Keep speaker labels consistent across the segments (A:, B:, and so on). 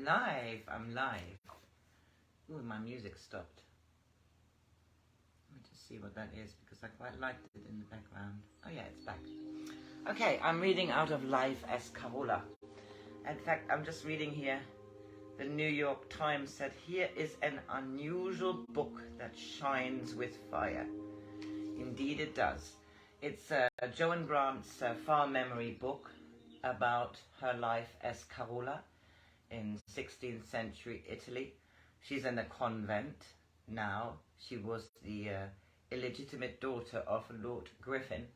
A: I'm live. Ooh, my music stopped. Let me just see what that is, because I quite liked it in the background. Oh yeah, it's back. Okay, I'm reading out of Life as Carola. In fact, I'm just reading here. The New York Times said, here is an unusual book that shines with fire. Indeed it does. It's Joan Grant's farm memory book about her life as Carola in 16th century Italy. She's in a convent now. She was the illegitimate daughter of Lord Griffin.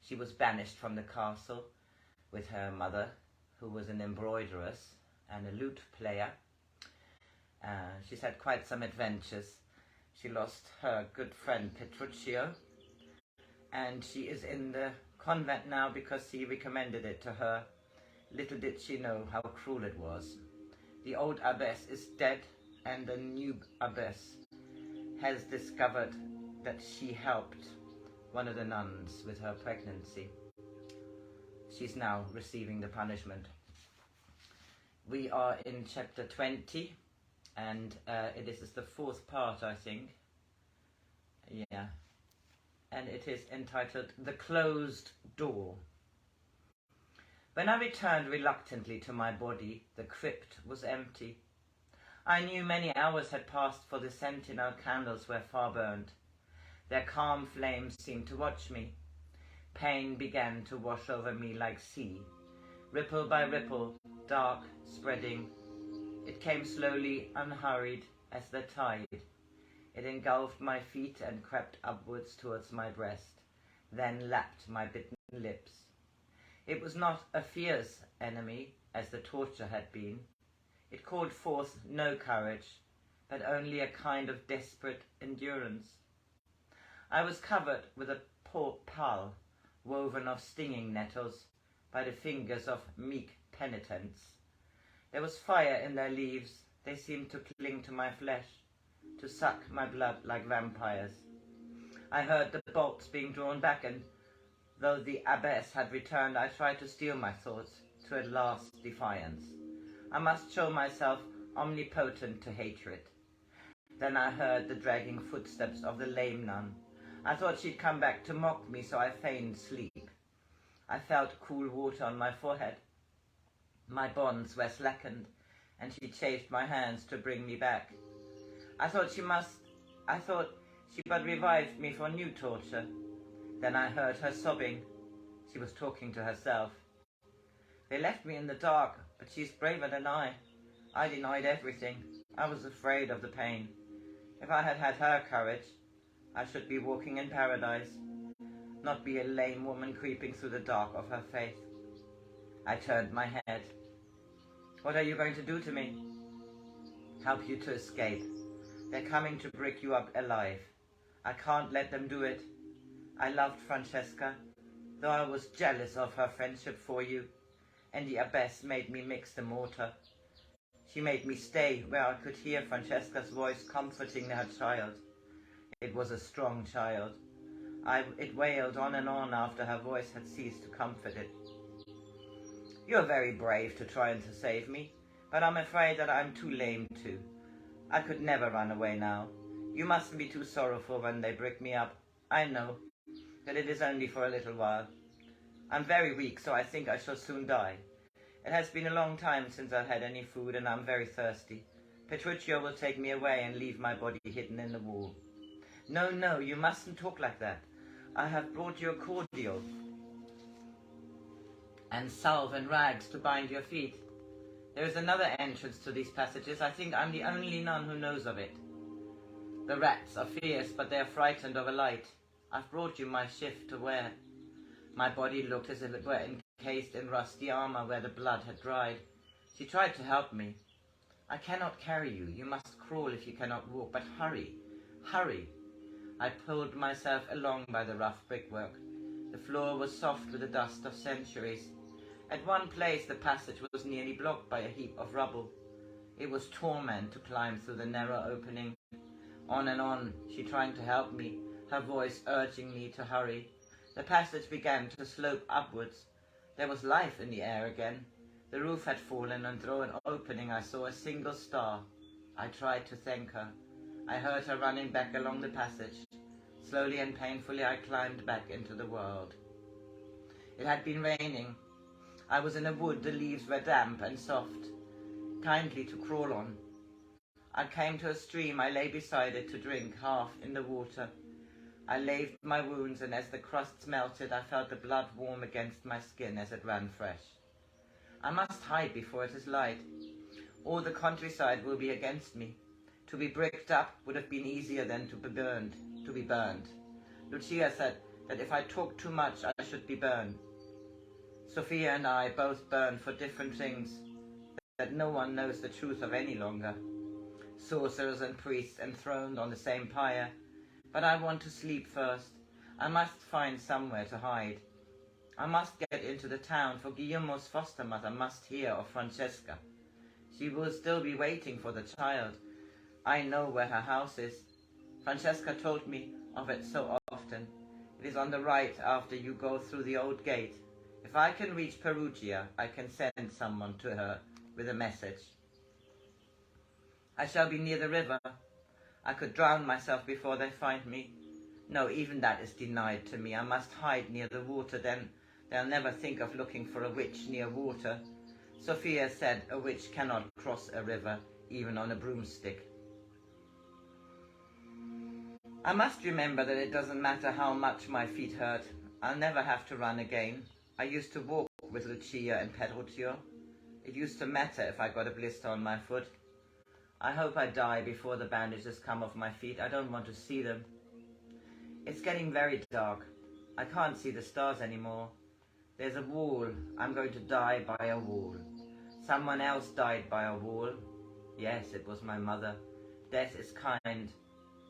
A: She was banished from the castle with her mother, who was an embroideress and a lute player. She's had quite some adventures. She lost her good friend Petruchio, and she is in the convent now because he recommended it to her. Little did she know how cruel it was. The old abbess is dead, and the new abbess has discovered that she helped one of the nuns with her pregnancy. She's now receiving the punishment. We are in chapter 20, and this is the fourth part, I think. Yeah. And it is entitled The Closed Door. When I returned reluctantly to my body, the crypt was empty. I knew many hours had passed, for the sentinel candles were far burned. Their calm flames seemed to watch me. Pain began to wash over me like sea, ripple by ripple, dark, spreading. It came slowly, unhurried, as the tide. It engulfed my feet and crept upwards towards my breast, then lapped my bitten lips. It was not a fierce enemy, as the torture had been. It called forth no courage, but only a kind of desperate endurance. I was covered with a pall woven of stinging nettles by the fingers of meek penitents. There was fire in their leaves. They seemed to cling to my flesh, to suck my blood like vampires. I heard the bolts being drawn back, and though the abbess had returned, I tried to steel my thoughts to a last defiance. I must show myself omnipotent to hatred. Then I heard the dragging footsteps of the lame nun. I thought she'd come back to mock me, so I feigned sleep. I felt cool water on my forehead. My bonds were slackened, and she chafed my hands to bring me back. I thought she but revived me for new torture. Then I heard her sobbing. She was talking to herself. They left me in the dark, but she's braver than I. I denied everything. I was afraid of the pain. If I had had her courage, I should be walking in paradise, not be a lame woman creeping through the dark of her faith. I turned my head. What are you going to do to me? Help you to escape. They're coming to break you up alive. I can't let them do it. I loved Francesca, though I was jealous of her friendship for you, and the abbess made me mix the mortar. She made me stay where I could hear Francesca's voice comforting her child. It was a strong child. It wailed on and on after her voice had ceased to comfort it. You're very brave to try and to save me, but I'm afraid that I'm too lame to. I could never run away now. You mustn't be too sorrowful when they break me up. I know that it is only for a little while. I'm very weak, so I think I shall soon die. It has been a long time since I've had any food, and I'm very thirsty. Petruchio will take me away and leave my body hidden in the wall. No, no, you mustn't talk like that. I have brought you a cordial and salve and rags to bind your feet. There is another entrance to these passages. I think I'm the only nun who knows of it. The rats are fierce, but they are frightened of a light. I've brought you my shift to wear. My body looked as if it were encased in rusty armour where the blood had dried. She tried to help me. I cannot carry you. You must crawl if you cannot walk, but hurry, hurry. I pulled myself along by the rough brickwork. The floor was soft with the dust of centuries. At one place the passage was nearly blocked by a heap of rubble. It was torment to climb through the narrow opening. On and on, she trying to help me, her voice urging me to hurry. The passage began to slope upwards. There was life in the air again. The roof had fallen, and through an opening I saw a single star. I tried to thank her. I heard her running back along the passage. Slowly and painfully I climbed back into the world. It had been raining. I was in a wood, the leaves were damp and soft, kindly to crawl on. I came to a stream, I lay beside it to drink, half in the water. I laved my wounds, and as the crusts melted, I felt the blood warm against my skin as it ran fresh. I must hide before it is light. All the countryside will be against me. To be bricked up would have been easier than to be burned. Lucia said that if I talked too much, I should be burned. Sophia and I both burn for different things that no one knows the truth of any longer. Sorcerers and priests enthroned on the same pyre. But I want to sleep first. I must find somewhere to hide. I must get into the town, for Guillermo's foster mother must hear of Francesca. She will still be waiting for the child. I know where her house is. Francesca told me of it so often. It is on the right after you go through the old gate. If I can reach Perugia, I can send someone to her with a message. I shall be near the river. I could drown myself before they find me. No, even that is denied to me. I must hide near the water, then they'll never think of looking for a witch near water. Sophia said a witch cannot cross a river, even on a broomstick. I must remember that it doesn't matter how much my feet hurt. I'll never have to run again. I used to walk with Lucia and Petruccio. It used to matter if I got a blister on my foot. I hope I die before the bandages come off my feet. I don't want to see them. It's getting very dark. I can't see the stars anymore. There's a wall. I'm going to die by a wall. Someone else died by a wall. Yes, it was my mother. Death is kind.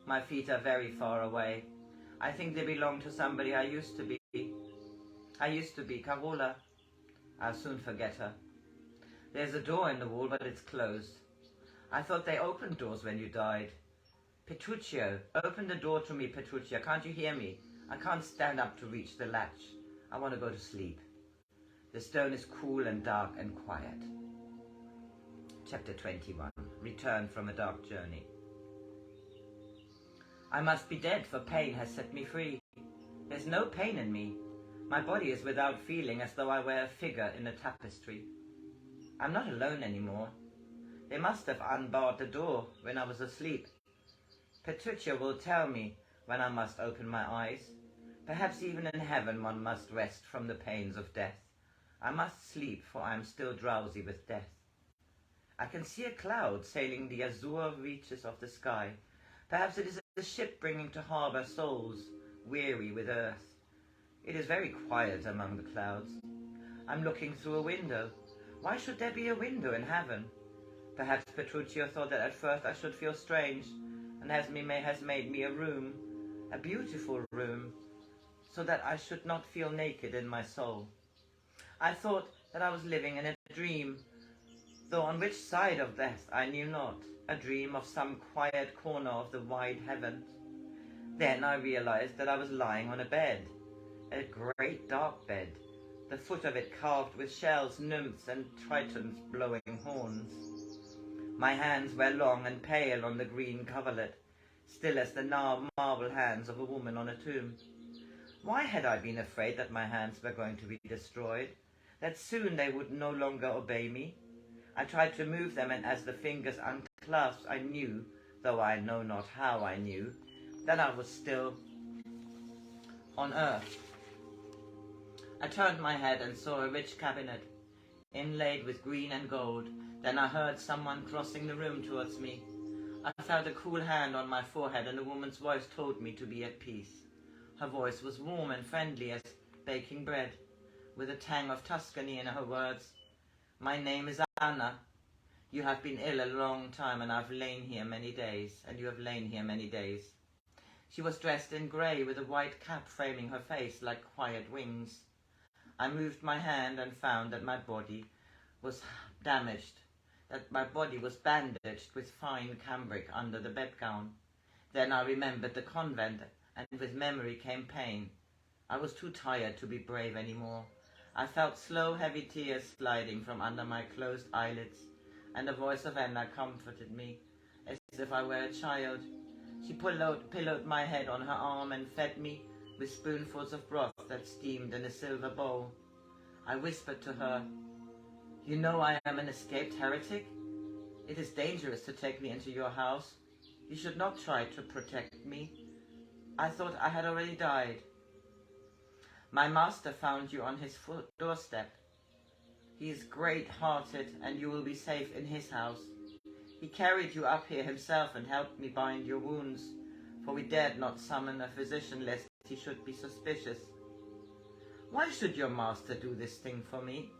A: My feet are very far away. I think they belong to somebody I used to be. Carola. I'll soon forget her. There's a door in the wall, but it's closed. I thought they opened doors when you died. Petruccio, open the door to me, Petruccio. Can't you hear me? I can't stand up to reach the latch. I want to go to sleep. The stone is cool and dark and quiet. Chapter 21. Return from a dark journey. I must be dead, for pain has set me free. There's no pain in me. My body is without feeling, as though I were a figure in a tapestry. I'm not alone anymore. They must have unbarred the door when I was asleep. Petruccio will tell me when I must open my eyes. Perhaps even in heaven one must rest from the pains of death. I must sleep, for I am still drowsy with death. I can see a cloud sailing the azure reaches of the sky. Perhaps it is a ship bringing to harbour souls, weary with earth. It is very quiet among the clouds. I'm looking through a window. Why should there be a window in heaven? Perhaps Petruccio thought that at first I should feel strange, and has made me a room, a beautiful room, so that I should not feel naked in my soul. I thought that I was living in a dream, though on which side of death I knew not, a dream of some quiet corner of the wide heavens. Then I realized that I was lying on a bed, a great dark bed, the foot of it carved with shells, nymphs and tritons blowing horns. My hands were long and pale on the green coverlet, still as the marble hands of a woman on a tomb. Why had I been afraid that my hands were going to be destroyed, that soon they would no longer obey me? I tried to move them, and as the fingers unclasped, I knew, though I know not how I knew, that I was still on earth. I turned my head and saw a rich cabinet, inlaid with green and gold. Then I heard someone crossing the room towards me. I felt a cool hand on my forehead, and a woman's voice told me to be at peace. Her voice was warm and friendly as baking bread, with a tang of Tuscany in her words. My name is Anna. You have been ill a long time, and I've lain here many days, and you have lain here many days. She was dressed in grey, with a white cap framing her face like quiet wings. I moved my hand and found that my body was damaged, that my body was bandaged with fine cambric under the bedgown. Then I remembered the convent, and with memory came pain. I was too tired to be brave any more. I felt slow, heavy tears sliding from under my closed eyelids, and the voice of Anna comforted me, as if I were a child. She pillowed my head on her arm and fed me with spoonfuls of broth that steamed in a silver bowl. I whispered to her, "You know I am an escaped heretic? It is dangerous to take me into your house. You should not try to protect me. I thought I had already died. My master found you on his doorstep. He is great-hearted, and you will be safe in his house. He carried you up here himself and helped me bind your wounds, for we dared not summon a physician lest he should be suspicious. Why should your master do this thing for me?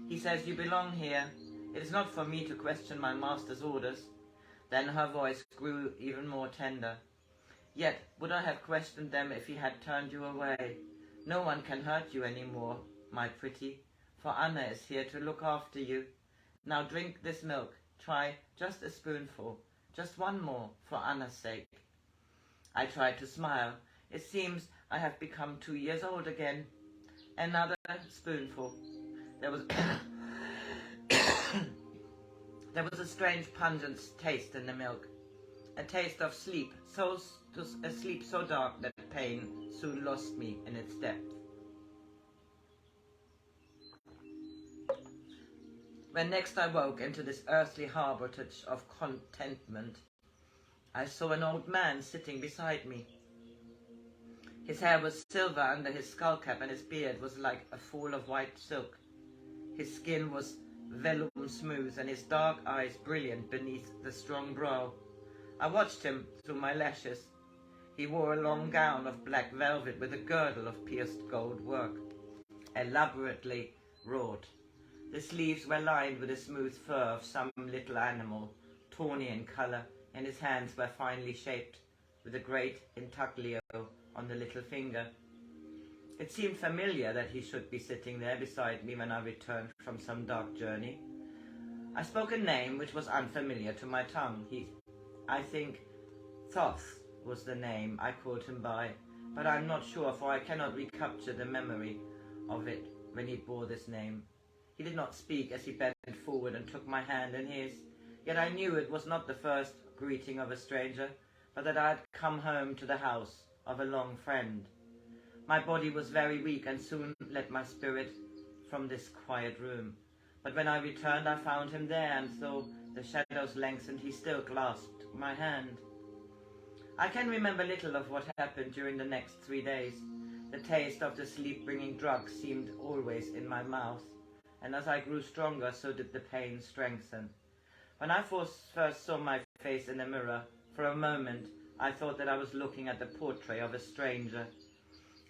A: He says you belong here. It is not for me to question my master's orders." Then her voice grew even more tender. "Yet would I have questioned them if he had turned you away? No one can hurt you any more, my pretty, for Anna is here to look after you. Now drink this milk. Try just a spoonful, just one more, for Anna's sake." I tried to smile. It seems I have become 2 years old again. Another spoonful. There was there was a strange pungent taste in the milk, a taste of sleep, a sleep so dark that pain soon lost me in its depth. When next I woke into this earthly harbourage of contentment, I saw an old man sitting beside me. His hair was silver under his skull cap, and his beard was like a fall of white silk. His skin was vellum smooth, and his dark eyes brilliant beneath the strong brow. I watched him through my lashes. He wore a long gown of black velvet with a girdle of pierced gold work, elaborately wrought. The sleeves were lined with the smooth fur of some little animal, tawny in colour, and his hands were finely shaped, with a great intaglio on the little finger. It seemed familiar that he should be sitting there beside me when I returned from some dark journey. I spoke a name which was unfamiliar to my tongue. I think Thoth was the name I called him by, but I am not sure, for I cannot recapture the memory of it when he bore this name. He did not speak as he bent forward and took my hand in his, yet I knew it was not the first greeting of a stranger, but that I had come home to the house of a long friend. My body was very weak and soon left my spirit from this quiet room. But when I returned, I found him there, and though the shadows lengthened, he still clasped my hand. I can remember little of what happened during the next 3 days. The taste of the sleep-bringing drug seemed always in my mouth, and as I grew stronger, so did the pain strengthen. When I first saw my face in the mirror, for a moment I thought that I was looking at the portrait of a stranger.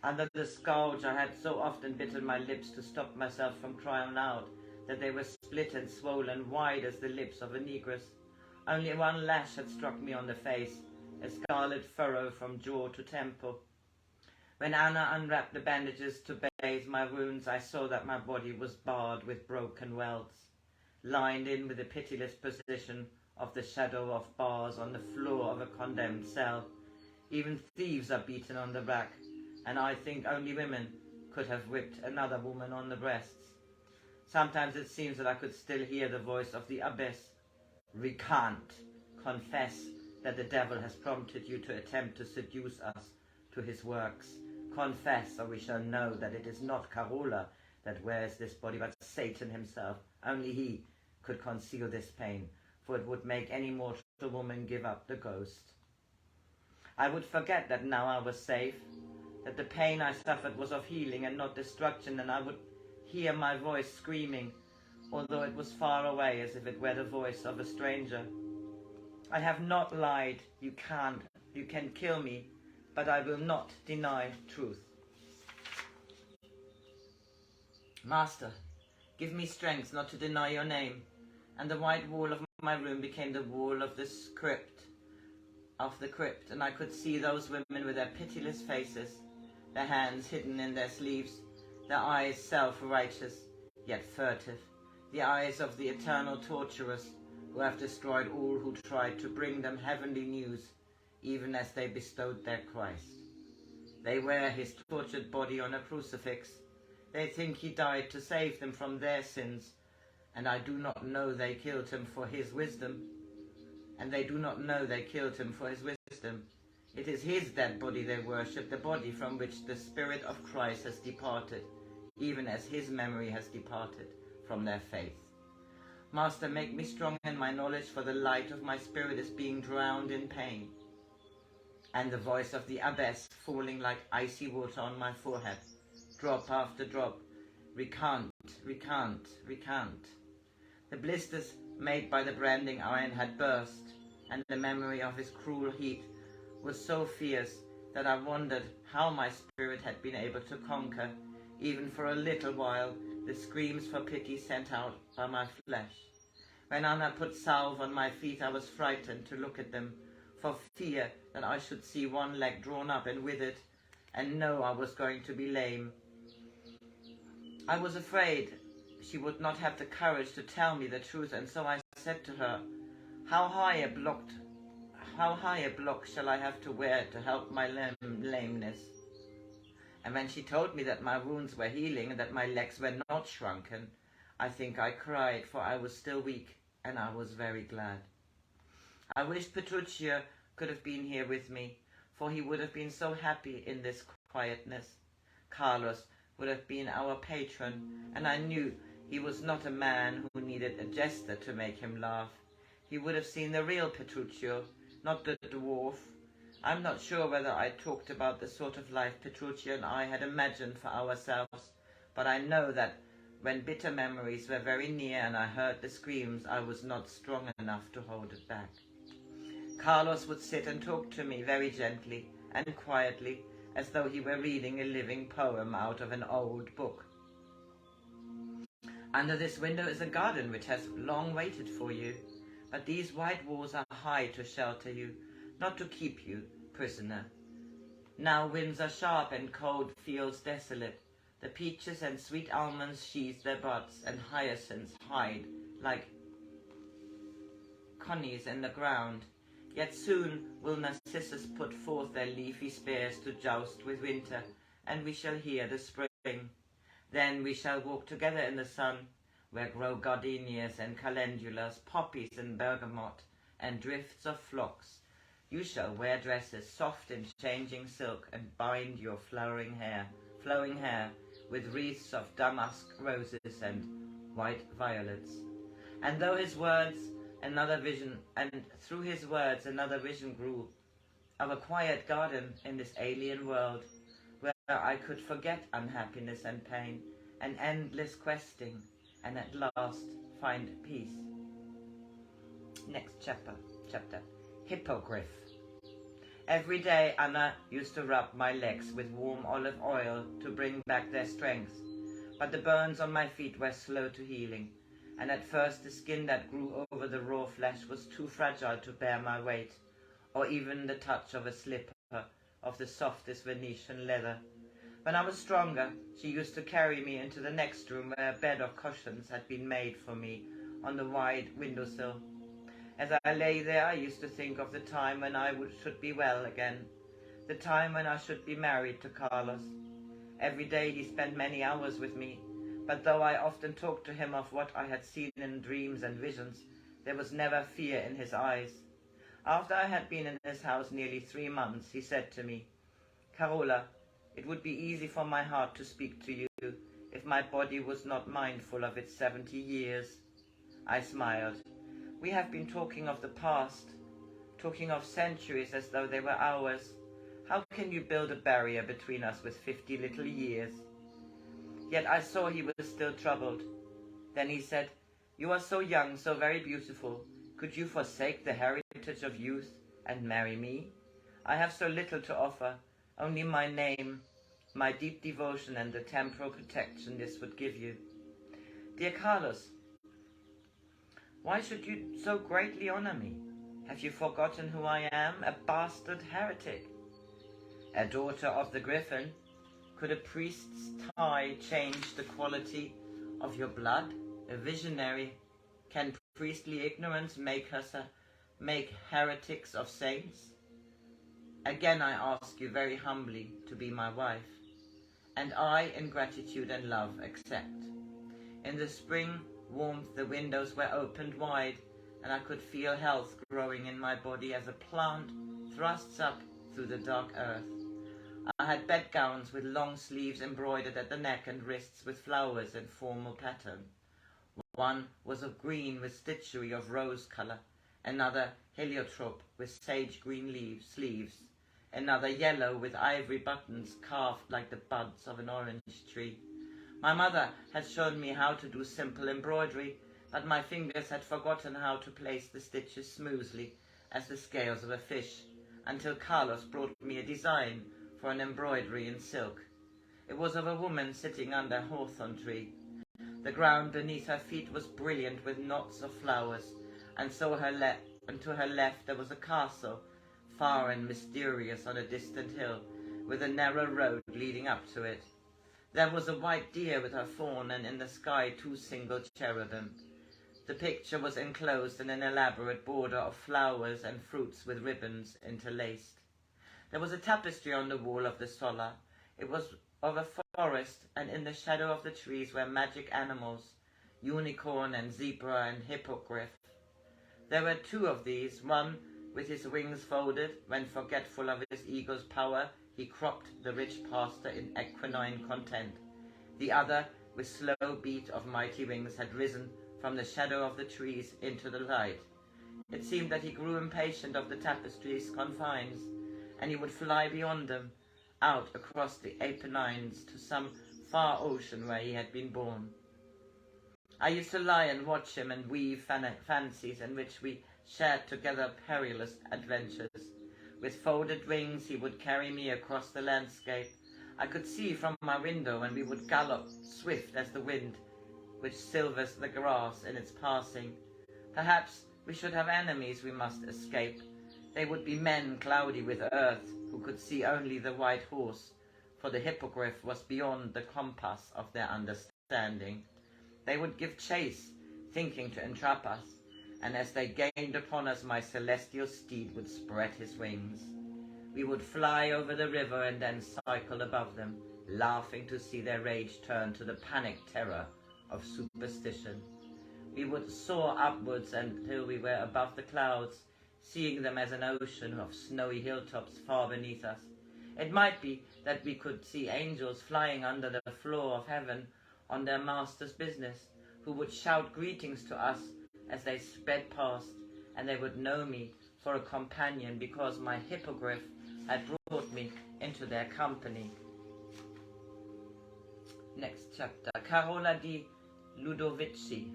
A: Under the scourge I had so often bitten my lips to stop myself from crying out that they were split and swollen wide as the lips of a negress. Only one lash had struck me on the face, a scarlet furrow from jaw to temple. When Anna unwrapped the bandages to bathe my wounds, I saw that my body was barred with broken welts, lined in with the pitiless position of the shadow of bars on the floor of a condemned cell. Even thieves are beaten on the back, and I think only women could have whipped another woman on the breasts. Sometimes it seems that I could still hear the voice of the abbess. "Recant, confess that the devil has prompted you to attempt to seduce us to his works. Confess, or we shall know that it is not Carola that wears this body, but Satan himself. Only he could conceal this pain, for it would make any mortal woman give up the ghost." I would forget that now I was safe, that the pain I suffered was of healing and not destruction, and I would hear my voice screaming, although it was far away, as if it were the voice of a stranger. "I have not lied. You can kill me, but I will not deny truth. Master, give me strength not to deny your name." And the white wall of my room became the wall of the crypt, and I could see those women with their pitiless faces, their hands hidden in their sleeves, their eyes self-righteous, yet furtive, the eyes of the eternal torturers who have destroyed all who tried to bring them heavenly news, even as they bestowed their Christ. They wear his tortured body on a crucifix, They think he died to save them from their sins, and I do not know they killed him for his wisdom. And they do not know they killed him for his wisdom. It is his dead body they worship, the body from which the Spirit of Christ has departed, even as his memory has departed from their faith. Master, make me strong in my knowledge, for the light of my spirit is being drowned in pain. And the voice of the abbess falling like icy water on my forehead, drop after drop, recant, recant, recant. The blisters made by the branding iron had burst, and the memory of his cruel heat was so fierce that I wondered how my spirit had been able to conquer, even for a little while, the screams for pity sent out by my flesh. When Anna put salve on my feet, I was frightened to look at them, for fear that I should see one leg drawn up and withered, and know I was going to be lame. I was afraid she would not have the courage to tell me the truth, and so I said to her, how high a block shall I have to wear to help my lameness? And when she told me that my wounds were healing and that my legs were not shrunken, I think I cried, for I was still weak, and I was very glad. I wished Petruchio could have been here with me, for he would have been so happy in this quietness. Carlos would have been our patron, and I knew he was not a man who needed a jester to make him laugh. He would have seen the real Petruchio, not the dwarf. I'm not sure whether I talked about the sort of life Petruchio and I had imagined for ourselves, but I know that when bitter memories were very near and I heard the screams, I was not strong enough to hold it back. Carlos would sit and talk to me very gently and quietly, as though he were reading a living poem out of an old book. Under this window is a garden which has long waited for you, but these white walls are high to shelter you, not to keep you prisoner. Now winds are sharp and cold fields desolate. The peaches and sweet almonds sheathe their buds, and hyacinths hide like connies in the ground. Yet soon will narcissus put forth their leafy spears to joust with winter, and we shall hear the spring. Then we shall walk together in the sun, where grow gardenias and calendulas, poppies and bergamot, and drifts of phlox. You shall wear dresses soft in changing silk, and bind your flowing hair, with wreaths of damask roses and white violets. And through his words another vision grew, of a quiet garden in this alien world, where I could forget unhappiness and pain, and endless questing, and at last find peace. Next chapter. Hippogriff. Every day Anna used to rub my legs with warm olive oil to bring back their strength, but the burns on my feet were slow to healing, and at first the skin that grew over the raw flesh was too fragile to bear my weight, or even the touch of a slipper of the softest Venetian leather. When I was stronger, she used to carry me into the next room, where a bed of cushions had been made for me on the wide windowsill. As I lay there, I used to think of the time when I should be well again, the time when I should be married to Carlos. Every day he spent many hours with me, but though I often talked to him of what I had seen in dreams and visions, there was never fear in his eyes. After I had been in his house nearly 3 months, he said to me, "Carola, it would be easy for my heart to speak to you if my body was not mindful of its 70 years. I smiled. We have been talking of the past, talking of centuries as though they were ours. How can you build a barrier between us with 50 little years? Yet I saw he was still troubled. Then he said, "You are so young, so very beautiful. Could you forsake the heritage of youth and marry me? I have so little to offer, only my name, my deep devotion, and the temporal protection this would give you. Dear Carlos, why should you so greatly honor me? Have you forgotten who I am? A bastard heretic, a daughter of the Griffin. Could a priest's tie change the quality of your blood? A visionary. Can priestly ignorance make heretics of saints? Again I ask you very humbly to be my wife." and I, in gratitude and love, accept. In the spring warmth, the windows were opened wide, and I could feel health growing in my body as a plant thrusts up through the dark earth. I had bedgowns with long sleeves embroidered at the neck and wrists with flowers in formal pattern. One was of green with stitchery of rose colour, another heliotrope with sage green sleeves, another yellow with ivory buttons carved like the buds of an orange tree. My mother had shown me how to do simple embroidery, but my fingers had forgotten how to place the stitches smoothly as the scales of a fish, until Carlos brought me a design for an embroidery in silk. It was of a woman sitting under a hawthorn tree. The ground beneath her feet was brilliant with knots of flowers, and to her left there was a castle, far and mysterious on a distant hill, with a narrow road leading up to it. There was a white deer with her fawn, and in the sky 2 single cherubim. The picture was enclosed in an elaborate border of flowers and fruits with ribbons interlaced. There was a tapestry on the wall of the sola. It was of a forest, and in the shadow of the trees were magic animals, unicorn and zebra and hippogriff. There were 2 of these, one with his wings folded, when forgetful of his ego's power, he cropped the rich pasture in equine content. The other, with slow beat of mighty wings, had risen from the shadow of the trees into the light. It seemed that he grew impatient of the tapestry's confines, and he would fly beyond them, out across the Apennines to some far ocean where he had been born. I used to lie and watch him and weave fancies in which we shared together perilous adventures. With folded wings he would carry me across the landscape. I could see from my window, and we would gallop, swift as the wind, which silvers the grass in its passing. Perhaps we should have enemies we must escape. They would be men cloudy with earth, who could see only the white horse, for the hippogriff was beyond the compass of their understanding. They would give chase, thinking to entrap us, and as they gained upon us, my celestial steed would spread his wings. We would fly over the river and then cycle above them, laughing to see their rage turn to the panic terror of superstition. We would soar upwards until we were above the clouds, seeing them as an ocean of snowy hilltops far beneath us. It might be that we could see angels flying under the floor of heaven on their master's business, who would shout greetings to us as they sped past, and they would know me for a companion because my hippogriff had brought me into their company. Next chapter, Carola di Ludovici.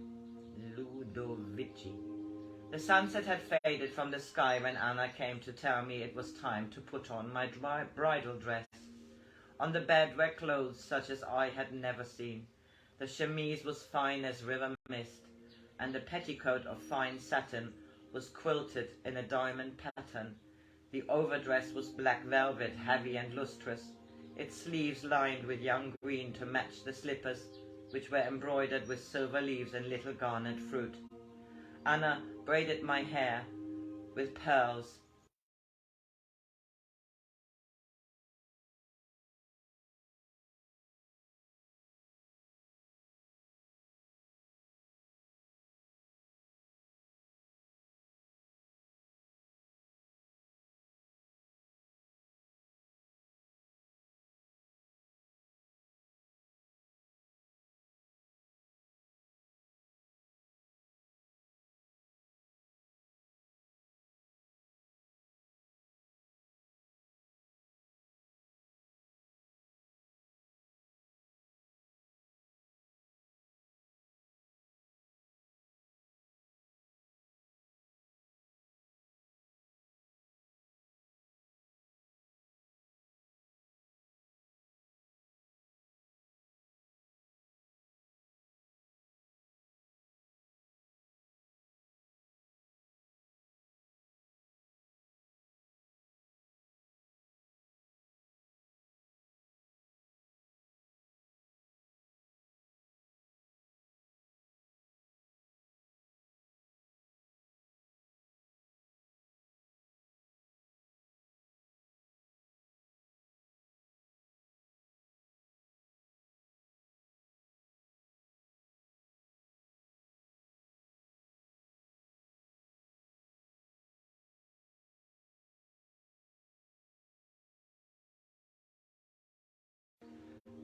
A: The sunset had faded from the sky when Anna came to tell me it was time to put on my bridal dress. On the bed were clothes such as I had never seen. The chemise was fine as river mist, and the petticoat of fine satin was quilted in a diamond pattern. The overdress was black velvet, heavy and lustrous, its sleeves lined with young green to match the slippers, which were embroidered with silver leaves and little garnered fruit. Anna braided my hair with pearls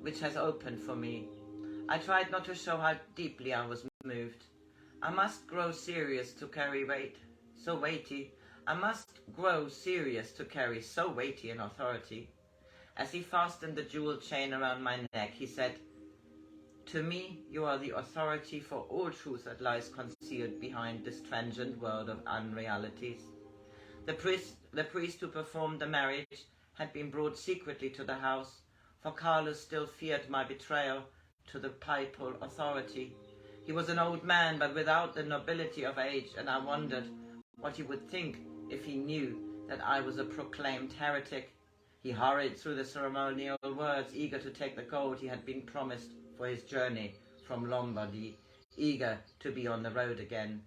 A: which has opened for me. I tried not to show how deeply I was moved. I must grow serious to carry weight, so weighty. I must grow serious to carry so weighty an authority. As he fastened the jeweled chain around my neck, he said, "To me, you are the authority for all truth that lies concealed behind this transient world of unrealities." The priest who performed the marriage had been brought secretly to the house, for Carlos still feared my betrayal to the papal authority. He was an old man, but without the nobility of age, and I wondered what he would think if he knew that I was a proclaimed heretic. He hurried through the ceremonial words, eager to take the gold he had been promised for his journey from Lombardy, eager to be on the road again.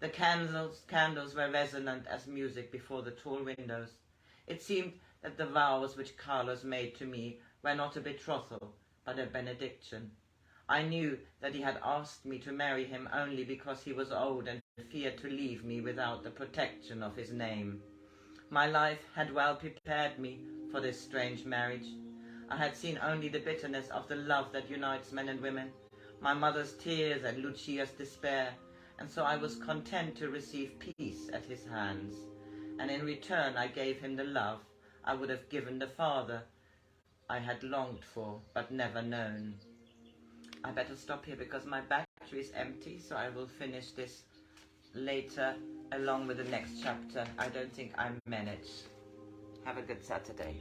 A: The candles were resonant as music before the tall windows. It seemed that the vows which Carlos made to me were not a betrothal, but a benediction. I knew that he had asked me to marry him only because he was old and feared to leave me without the protection of his name. My life had well prepared me for this strange marriage. I had seen only the bitterness of the love that unites men and women, my mother's tears and Lucia's despair, and so I was content to receive peace at his hands. And in return I gave him the love I would have given the father I had longed for but never known. I better stop here because my battery is empty, so I will finish this later along with the next chapter. I don't think I manage. Have a good Saturday.